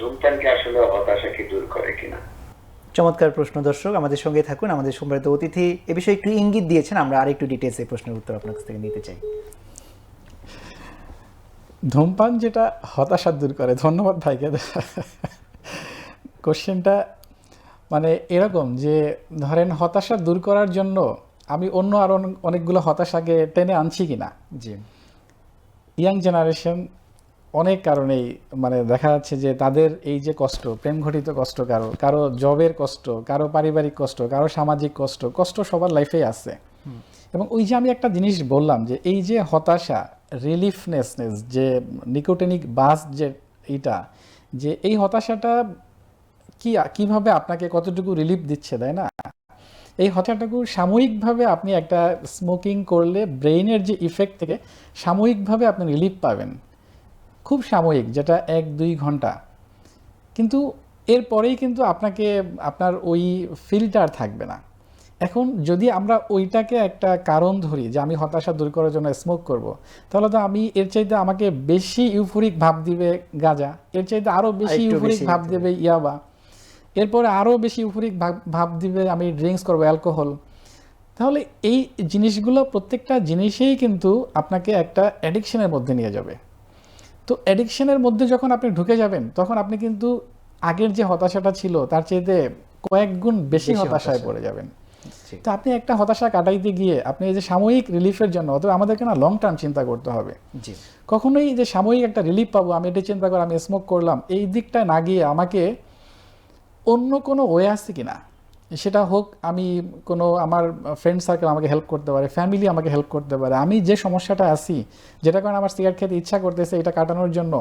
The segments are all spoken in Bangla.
ধূমপান কি আসলে হতাশাকে দূর করে কিনা? চমৎকার প্রশ্ন দর্শক, আমাদের সঙ্গে থাকুন। আমাদের সম্মানিত অতিথি এ বিষয়ে একটু ইঙ্গিত দিয়েছেন, আমরা আরেকটু ডিটেলস এই প্রশ্নের উত্তর আপনার কাছ থেকে নিতে চাই। ধূমপান যেটা হতাশা দূর করে, ধন্যবাদ ভাইকে। কোশ্চেনটা মানে এরকম যে ধরেন হতাশা দূর করার জন্য আমি অন্য আরো অনেকগুলো হতাশাকে টেনে আনছি কিনা। জি, ইয়াং জেনারেশন অনেক কারণেই মানে দেখা যাচ্ছে যে তাদের এই যে কষ্ট, প্রেম ঘটিত কষ্ট, কারো কারো জবের কষ্ট, কারো পারিবারিক কষ্ট, কারো সামাজিক কষ্ট, কষ্ট সবার লাইফেই আছে। এবং ওই যে আমি একটা জিনিস বললাম যে এই যে হতাশা, রিলিফনেসনেস, যে নিকোটিনিক বাস, যে এইটা, যে এই হতাশাটা কিভাবে আপনাকে কতটুকু রিলিফ দিচ্ছে, তাই না? এই হতাশাটুকু সাময়িকভাবে আপনি একটা স্মোকিং করলে ব্রেইনের যে ইফেক্ট থেকে সাময়িকভাবে আপনি রিলিফ পাবেন, খুব সাময়িক, যেটা 1-2 ঘন্টা। কিন্তু এরপরেই কিন্তু আপনাকে আপনার ওই ফিলটা আর থাকবে না। এখন যদি আমরা ওইটাকে একটা কারণ ধরি যে আমি হতাশা দূর করার জন্য স্মোক করব, তাহলে তো আমি এর চাইতে আমাকে বেশি ইউফোরিক ভাব দিবে গাঁজা, এর চাইতে আরও বেশি আরেকটু ইউফোরিক বেশি ভাব দিতে দেবে ইয়াবা, এরপরে আরও বেশি ইউফোরিক ভাব দিবে আমি ড্রিঙ্কস করবো, অ্যালকোহল। তাহলে এই জিনিসগুলো প্রত্যেকটা জিনিসেই কিন্তু আপনাকে একটা অ্যাডিকশনের মধ্যে নিয়ে যাবে। তো অ্যাডিকশনের মধ্যে যখন আপনি ঢুকে যাবেন, তখন আপনি কিন্তু আগের যে হতাশাটা ছিল তার চাইতে কয়েক গুণ বেশি হতাশায় হতাশা। পড়ে যাবেন। জি, তো আপনি একটা হতাশা কাটাইতে গিয়ে আপনি এই যে সাময়িক রিলিফের জন্য, অথবা আমাদেরকে না লং টার্ম চিন্তা করতে হবে। জি, কখনোই যে সাময়িক একটা রিলিফ পাবো আমি এটা চিন্তা করে আমি স্মোক করলাম, এই দিকটায় না গিয়ে আমাকে অন্য কোনো ওয়ে আছে কিনা, সেটা হোক আমি কোনো আমার ফ্রেন্ড সার্কেল আমাকে হেল্প করতে পারে, ফ্যামিলি আমাকে হেল্প করতে পারে, আমি যে সমস্যাটা আছি, যেটা কারণে আমার সিগারেট খেতে ইচ্ছা করতেছে, এটা কাটানোর জন্য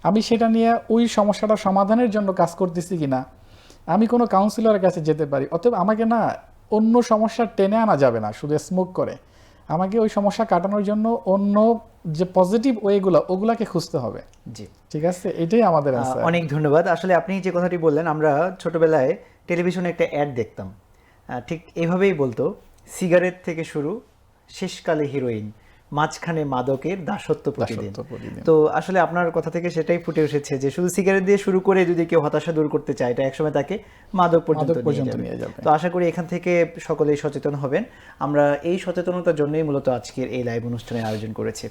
আমি সেটা নিয়ে ওই সমস্যাটা সমাধানের জন্য কাজ করতেছি কিনা, আমি কোনো কাউন্সিলরের কাছে যেতে পারি। অতএব আমাকে না অন্য সমস্যা টেনে আনা যাবে না শুধু স্মোক করে, আমাকে ওই সমস্যা কাটানোর জন্য অন্য যে পজিটিভ ওয়েগুলো ওগুলাকে খুঁজতে হবে। জি। ঠিক আছে, এটাই আমাদের অ্যান্সার। অনেক ধন্যবাদ। আসলে আপনি যে কথাটি বললেন, আমরা ছোটবেলায় টেলিভিশনে একটা অ্যাড দেখতাম, ঠিক এইভাবেই বলতো, সিগারেট থেকে শুরু, শেষকালে হিরোইন, মাঝখানে মাদকের দাসত্ব প্রতিদিন। দাসত্ব প্রতিদিন। তো আসলে আপনার কথা থেকে সেটাই ফুটে এসেছে যে শুধু সিগারেট দিয়ে শুরু করে যদি কেউ হতাশা দূর করতে চায়, এটা একসময় তাকে মাদক পর্যন্ত নিয়ে যাবে। তো আশা করি এখান থেকে সকলেই সচেতন হবেন। আমরা এই সচেতনতার জন্যই মূলত আজকের এই লাইভ অনুষ্ঠানের আয়োজন করেছি।